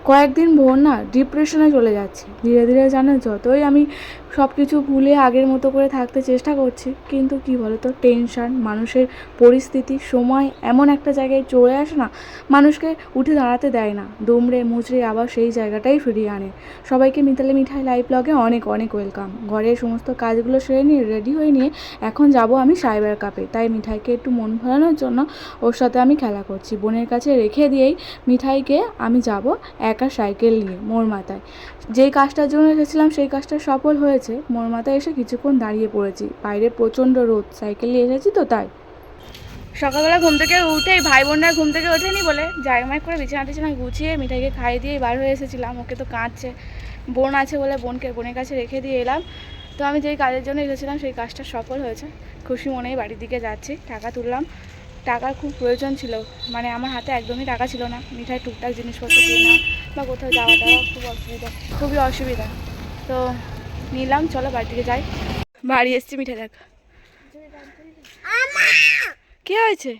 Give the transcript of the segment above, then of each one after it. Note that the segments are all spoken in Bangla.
কয়েকদিন ভোর না ডিপ্রেশনে চলে যাচ্ছি ধীরে ধীরে। জানো, যতই আমি সব কিছু ভুলে আগের মতো করে থাকতে চেষ্টা করছি, কিন্তু কি বলতো, টেনশন, মানুষের পরিস্থিতি, সময় এমন একটা জায়গায় চলে আসে না, মানুষকে উঠে দাঁড়াতে দেয় না, দুমড়ে মুচড়ে আবার সেই জায়গাটাই ফিরিয়ে আনে। সবাইকে মিতালি মিঠাই লাইভ ব্লগে অনেক অনেক ওয়েলকাম। ঘরের সমস্ত কাজগুলো সেরে নিয়ে রেডি হয়ে নিয়ে এখন যাব আমি সাইবার কাপে। তাই মিঠাইকে একটু মন ভরানোর জন্য ওর সাথে আমি খেলা করছি। বোনের কাছে রেখে দিয়েই মিঠাইকে আমি যাব একা সাইকেল নিয়ে মোড় মাথায়। যেই কাজটার জন্য এসেছিলাম সেই কাজটা সফল হয়েছে। মোড় মাথায় এসে কিছুক্ষণ দাঁড়িয়ে পড়েছি, বাইরে প্রচণ্ড রোদ, সাইকেল নিয়ে এসেছি তো তাই। সকালবেলা ঘুম থেকে উঠেই ভাই বোনরা ঘুম থেকে ওঠেনি বলে জায়গামাই করে বিছানা টিছানা গুছিয়ে মিঠাইকে খাইয়ে দিয়ে বার হয়ে এসেছিলাম। ওকে তো কাঁদছে, বোন আছে বলে বোনের কাছে রেখে দিয়ে এলাম। তো আমি যেই কাজের জন্য এসেছিলাম সেই কাজটা সফল হয়েছে। খুশি মনেই বাড়ির দিকে যাচ্ছি। টাকা তুললাম, টাকার খুব প্রয়োজন ছিল, মানে আমার হাতে একদমই টাকা ছিল না। মিঠাই টুকটাক জিনিসপত্র কেনা বা কোথাও যাওয়া টাওয়া খুবই অসুবিধা। তো নিলাম, চলো বাড়ির দিকে যাই। বাড়ি এসছি, মিঠাই দেখ। কি হয়েছে?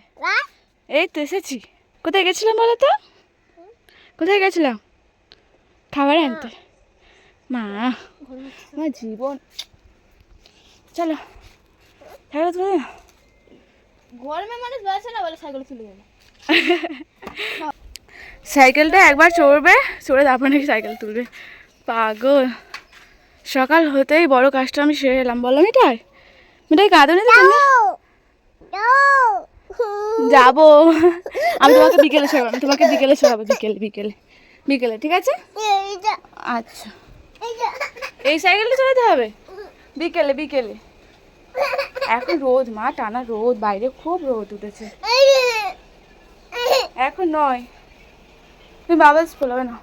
এই তো এসেছি। কোথায় গেছিলাম বলো তো? কোথায় গেছিলাম? খাবার আনতে। মা, আমার জীবন। চলো সাইকেল তুলে না। গরমে মানুষ বসে না বলে সাইকেল তুলে গেল। সাইকেলটা একবার চড়বে, চড়ে তারপর নাকি সাইকেল তুলবে। পাগল। সকাল হতেই বড় কাজটা আমি সেরে এলাম। বলো মিঠাই, মিঠাই কাঁদো না তো তুমি? যাবো আমি তোমাকে বিকেলে সরাবো, তোমাকে বিকেলে সরাবো, বিকেলে বিকেলে বিকেলে, ঠিক আছে? আচ্ছা, এই সাইকেলটা চালাতে হবে বিকেলে বিকেলে। এখন রোদ মা, টানা রোদ, বাইরে খুব রোদ উঠেছে। এখন নয়, তুমি বাবাস বলবে না।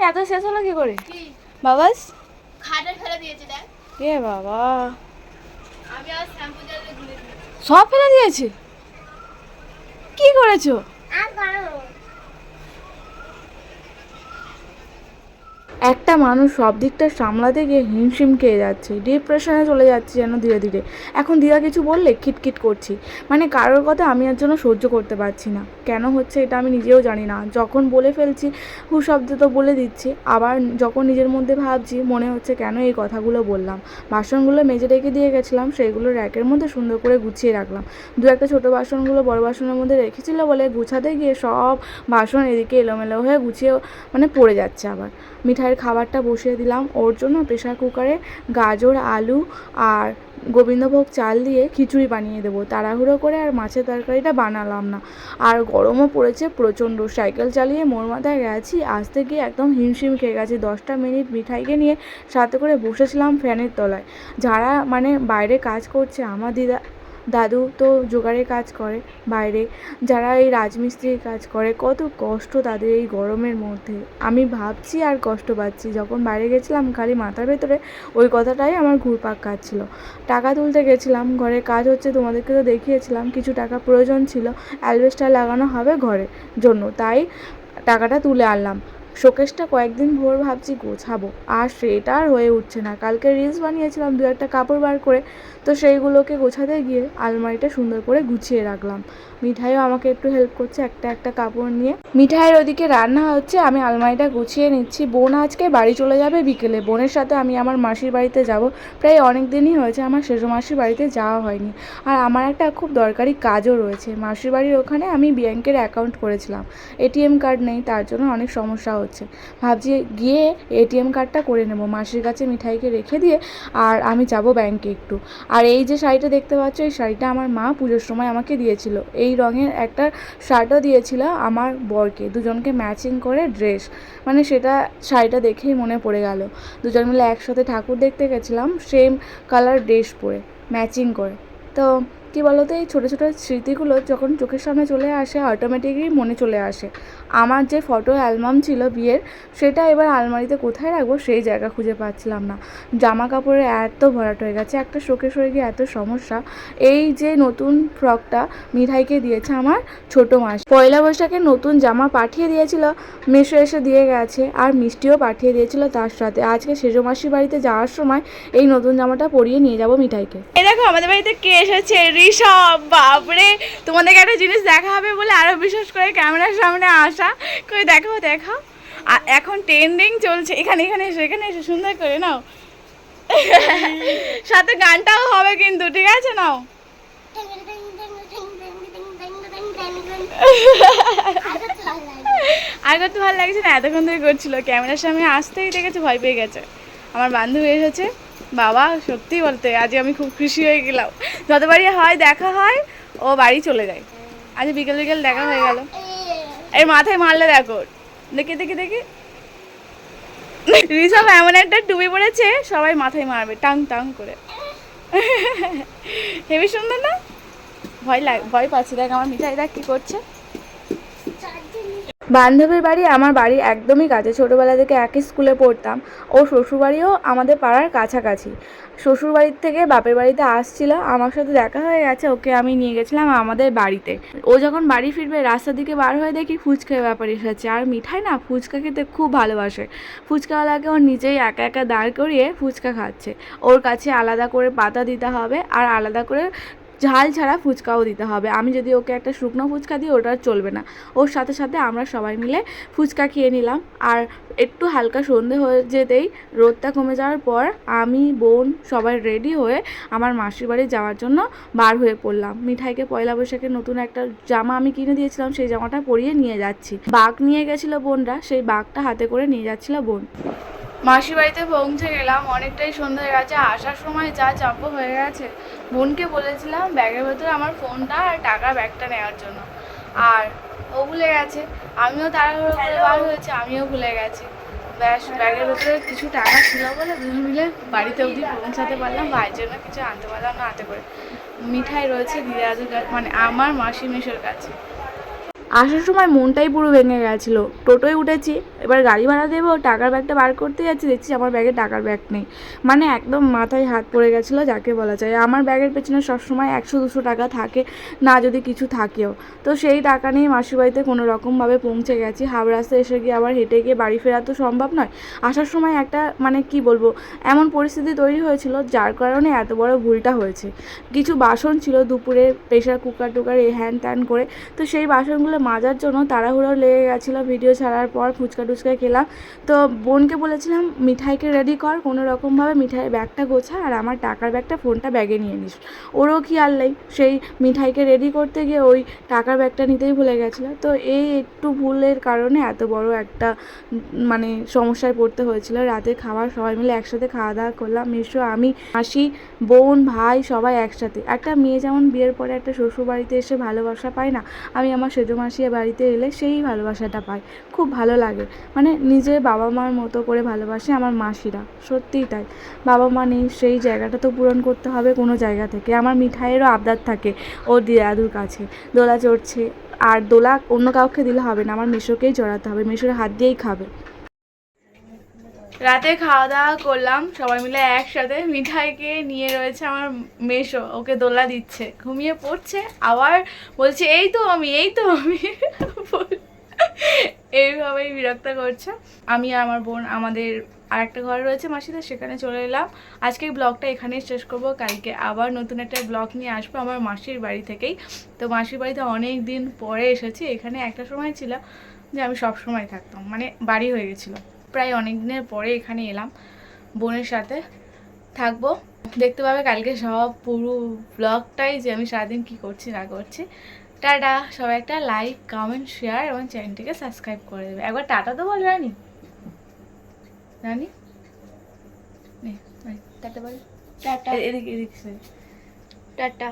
এত শেষ হলো কি করে বাবাস? খাটে ফেলে দিয়েছে দেখ। এ বাবা, আমি আর শ্যাম্পু দিয়ে গুলে দিয়েছি। সব ফেলে দিয়েছে? কি করেছো? একটা মানুষ সব দিকটা সামলাতে গিয়ে হিমশিম খেয়ে যাচ্ছে, ডিপ্রেশনে চলে যাচ্ছে যেন ধীরে ধীরে। এখন দিদা কিছু বললে খিটখিট করছি, মানে কারোর কথা আমি আর জন্য সহ্য করতে পারছি না। কেন হচ্ছে এটা আমি নিজেও জানি না। যখন বলে ফেলছি হু শব্দ তো বলে দিচ্ছি, আবার যখন নিজের মধ্যে ভাবছি মনে হচ্ছে কেন এই কথাগুলো বললাম। বাসনগুলো মেজে রেখে দিয়ে গেছিলাম, সেইগুলো র্যাকের মধ্যে সুন্দর করে গুছিয়ে রাখলাম। দু একটা ছোটো বাসনগুলো বড় বাসনের মধ্যে রেখেছিল বলে গুছাতে গিয়ে সব বাসন এদিকে এলোমেলো হয়ে গুছিয়ে মানে পড়ে যাচ্ছে। আবার মিঠাইয়ের খাবারটা বসিয়ে দিলাম ওর জন্য প্রেশার কুকারে। গাজর, আলু আর গোবিন্দভোগ চাল দিয়ে খিচুড়ি বানিয়ে দেবো তাড়াহুড়ো করে, আর মাছের তরকারিটা বানালাম না। আর গরমও পড়েছে প্রচণ্ড। সাইকেল চালিয়ে মোড় মাথায় গেছি, আসতে গিয়ে একদম হিমশিম খেয়ে গেছি। 10টা মিনিট মিঠাইকে নিয়ে সাথে করে বসেছিলাম ফ্যানের তলায়। যারা মানে বাইরে কাজ করছে, আমার দাদু তো জোগাড়ের কাজ করে বাইরে, যারা এই রাজমিস্ত্রির কাজ করে, কত কষ্ট তাদের এই গরমের মধ্যে। আমি ভাবছি আর কষ্ট পাচ্ছি। যখন বাইরে গেছিলাম খালি মাথার ভেতরে ওই কথাটাই আমার ঘুরপাক খাচ্ছিল। টাকা তুলতে গেছিলাম, ঘরের কাজ হচ্ছে, তোমাদেরকে তো দেখিয়েছিলাম। কিছু টাকা প্রয়োজন ছিল, অ্যালবেস্টার লাগানো হবে ঘরের জন্য, তাই টাকাটা তুলে আনলাম। শোকেসটা কয়েকদিন ভোর ভাবছি গোছাবো, আর সেটা আর হয়ে উঠছে না। কালকে রিলস বানিয়েছিলাম দু একটা কাপড় বার করে, তো সেইগুলোকে গোছাতে গিয়ে আলমারিটা সুন্দর করে গুছিয়ে রাখলাম। মিঠাইও আমাকে একটু হেল্প করছে একটা একটা কাপড় নিয়ে। মিঠাইয়ের ওদিকে রান্না হচ্ছে, আমি আলমারিটা গুছিয়ে নিচ্ছি। বোন আজকে বাড়ি চলে যাবে বিকেলে, বোনের সাথে আমি আমার মাসির বাড়িতে যাব। প্রায় অনেক দিনই হয়েছে আমার সেজো মাসির বাড়িতে যাওয়া হয়নি। আর আমার একটা খুব দরকারি কাজও রয়েছে মাসির বাড়ির ওখানে। আমি ব্যাংকের অ্যাকাউন্ট করেছিলাম, এটিএম কার্ড নেই, তার জন্য অনেক সমস্যা হচ্ছে। ভাবছি গিয়ে এটিএম কার্ডটা করে নেব, মাসির কাছে মিঠাইকে রেখে দিয়ে আর আমি যাব ব্যাংকে একটু। আর এই যে শাড়িটা দেখতে পাচ্ছ, এই শাড়িটা আমার মা পুজোর সময় আমাকে দিয়েছিল। এই রঙের একটা শার্টও দিয়েছিল আমার বরকে, দুজনকে ম্যাচিং করে ড্রেস। মানে সেটা শাড়িটা দেখেই মনে পড়ে গেল, দুজন মিলে একসাথে ঠাকুর দেখতে গেছিলাম সেম কালার ড্রেস পরে ম্যাচিং করে। তো কী বলো তো, এই ছোটো ছোটো স্মৃতিগুলো যখন চোখের সামনে চলে আসে অটোমেটিকই মনে চলে আসে। আমার যে ফটো অ্যালবাম ছিল বিয়ের, সেটা এবার আলমারিতে কোথায় রাখবো সেই জায়গা খুঁজে পাচ্ছিলাম না। জামা কাপড়ে এত ভরাট হয়ে গেছে, একটা শোকেস হয়ে গিয়ে এত সমস্যা। এই যে নতুন ফ্রকটা মিঠাইকে দিয়েছে আমার ছোটো মাস, পয়লা বৈশাখে নতুন জামা পাঠিয়ে দিয়েছিল, মেশো এসে দিয়ে গেছে, আর মিষ্টিও পাঠিয়ে দিয়েছিল তার সাথে। আজকে সেজো মাসির বাড়িতে যাওয়ার সময় এই নতুন জামাটা পরিয়ে নিয়ে যাব মিঠাইকে। এই দেখো আমাদের বাড়িতে কে এসেছে, ঋষভ, বাপরে তোমাদেরকে একটা জিনিস দেখা হবে বলে আরো বিশেষ করে ক্যামেরার সামনে আসা করে দেখাও দেখাও। এখন ট্রেন্ডিং চলছে, এখানে এসে সুন্দর করে নাও, সাথে গানটাও হবে কিন্তু, ঠিক আছে নাও। আগে তো ভালো লাগছে না, এতক্ষণ ধরে করছিল, ক্যামেরার সামনে আসতেই দেখেছে ভয় পেয়ে গেছে। আমার বান্ধবী এসেছে, বাবা সত্যি বলতে আজ আমি খুব খুশি হয়ে গেলাম। যতবারই হয় দেখা হয় ও বাড়ি চলে যায়, আজ বিকেল বিকেল দেখা হয়ে গেল। এর মাথায় মারলে দেখো, দেখে দেখে দেখে ঋষভ এমন একটা টুপি পড়েছে সবাই মাথায় মারবে টাং টাং করে। হেবি সুন্দর না? ভয় পাচ্ছি, দেখ আমার মিঠাই দেখ কি করছে। বান্ধবীর বাড়ি আমার বাড়ি একদমই কাছে, ছোটোবেলা থেকে একই স্কুলে পড়তাম। ও শ্বশুরবাড়িও আমাদের পাড়ার কাছাকাছি। শ্বশুরবাড়ির থেকে বাপের বাড়িতে আসছিল, আমার সাথে দেখা হয়ে গেছে, ওকে আমি নিয়ে গেছিলাম আমাদের বাড়িতে। ও যখন বাড়ি ফিরবে রাস্তার দিকে বার হয়ে দেখি ফুচকার ব্যাপার এসেছে, আর মিঠাই না ফুচকা খেতে খুব ভালোবাসে। ফুচকাওয়ালাকে ও নিজেই একা একা দাঁড় করিয়ে ফুচকা খাচ্ছে। ওর কাছে আলাদা করে পাতা দিতে হবে আর আলাদা করে ঝাল ছাড়া ফুচকাও দিতে হবে। আমি যদি ওকে একটা শুকনো ফুচকা দিই ওটা চলবে না। ওর সাথে সাথে আমরা সবাই মিলে ফুচকা খেয়ে নিলাম। আর একটু হালকা সন্ধে হয়ে যেতেই রোদটা কমে যাওয়ার পর আমি বোন সবাই রেডি হয়ে আমার মাসির বাড়ি যাওয়ার জন্য বার হয়ে পড়লাম। মিঠাইকে পয়লা বৈশাখে নতুন একটা জামা আমি কিনে দিয়েছিলাম, সেই জামাটা পরিয়ে নিয়ে যাচ্ছি। বাঘ নিয়ে গেছিলো বোনরা, সেই বাঘটা হাতে করে নিয়ে যাচ্ছিল বোন। মাসির বাড়িতে পৌঁছে গেলাম, অনেকটাই সন্ধ্যা হয়ে গেছে। আসার সময় যা চাপ হয়ে গেছে, বোনকে বলেছিলাম ব্যাগের ভেতরে আমার ফোনটা আর টাকার ব্যাগটা নেওয়ার জন্য, আর ও ভুলে গেছে। আমিও তাড়াহুড়ো করে বার হয়েছে, আমিও ভুলে গেছি। ব্যাস ব্যাগের ভেতরে কিছু টাকা ছিল বলে দুজন মিলে বাড়িতে অবধি পৌঁছাতে পারলাম। ভাইয়ের জন্য কিছু আনতে পারলাম না হাতে করে। মিঠাই রয়েছে দিদাদুর কাছে, মানে আমার মাসি মেশোর কাছে। আসার সময় মনটাই পুরো ভেঙে গেছিলো। টোটোয় উঠেছি, এবার গাড়ি ভাড়া দেবো, টাকার ব্যাগটা বার করতে যাচ্ছি, দেখছি আমার ব্যাগে টাকার ব্যাগ নেই। মানে একদম মাথায় হাত পড়ে গেছিলো যাকে বলা যায়। আমার ব্যাগের পেছনে সবসময় 100-200 টাকা থাকে, না যদি কিছু থাকেও। তো সেই টাকা নিয়ে মাসির বাড়িতে কোনো রকমভাবে পৌঁছে গেছি। হাওড়া রাস্তায় এসে গিয়ে আবার হেঁটে গিয়ে বাড়ি ফেরা তো সম্ভব নয়। আসার সময় একটা মানে কি বলবো, এমন পরিস্থিতি তৈরি হয়েছিল যার কারণে এত বড় ভুলটা হয়েছে। কিছু বাসন ছিল দুপুরে, প্রেশার কুকার টুকার এই হ্যান ত্যান করে, তো সেই বাসনগুলো মাজার জন্য তাড়াহুড়ো লেগে গেছিলো। ভিডিও ছাড়ার পর ফুচকা টুচকা খেলাম। তো বোনকে বলেছিলাম মিঠাইকে রেডি কর, কোনো রকমভাবে মিঠাইয়ের ব্যাগটা গোছা আর আমার টাকার ব্যাগটা ফোনটা ব্যাগে নিয়ে নিস। ওরও খেয়াল নেই, সেই মিঠাইকে রেডি করতে গিয়ে ওই টাকার ব্যাগটা নিতেই ভুলে গেছিলো। তো এই একটু ভুলের কারণে এত বড় একটা মানে সমস্যায় পড়তে হয়েছিল। রাতে খাবার সবাই মিলে একসাথে খাওয়া দাওয়া করলাম, মেশো, আমি, মাসি, বোন, ভাই সবাই একসাথে। একটা মেয়ে যেমন বিয়ের পরে একটা শ্বশুর বাড়িতে এসে ভালোবাসা পায় না, আমি আমার সেজো মাসি বাড়িতে এলে সেই ভালোবাসাটা পাই। খুব ভালো লাগে, মানে নিজের বাবা মার মতো করে ভালোবাসে আমার মাসিরা, সত্যিই তাই। বাবা মা নেই, সেই জায়গাটা তো পূরণ করতে হবে কোনো জায়গা থেকে। আমার মিঠাইয়েরও আবদার থাকে ওর দাদুর কাছে, দোলা চড়ছে, আর দোলা অন্য কাউকে দিলে হবে না, আমার মেশোকেই চড়াতে হবে, মেশোর হাত দিয়েই খাবে। রাতে খাওয়া দাওয়া করলাম সবাই মিলে একসাথে। মিঠাইকে নিয়ে রয়েছে আমার মেশো, ওকে দোলা দিচ্ছে, ঘুমিয়ে পড়ছে, আবার বলছে এই তো আমি এইভাবেই বিরক্ত করছে। আমি আর আমার বোন আমাদের আর একটা ঘর রয়েছে মাসিদের, সেখানে চলে এলাম। আজকের ব্লগটা এখানেই শেষ করবো, কালকে আবার নতুন একটা ব্লগ নিয়ে আসবো আমার মাসির বাড়ি থেকেই। তো মাসির বাড়িতে অনেক দিন পরে এসেছি। এখানে একটা সময় ছিল যে আমি সব সময় থাকতাম, মানে বাড়ি হয়ে গেছিলো, প্রায় অনেক দিনের পরে এখানে এলাম, বোনের সাথে থাকবো। দেখতে পাবে কালকে সব পুরো ব্লগটাই যে আমি সারাদিন কি করছি না করছি। টাটা, সবাই একটা লাইক, কমেন্ট, শেয়ার এবং চ্যানেলটিকে সাবস্ক্রাইব করে দেবে। একবার টাটা তো বল রানি, রানি টাটা বল, টাটা, এদিকে টাটা।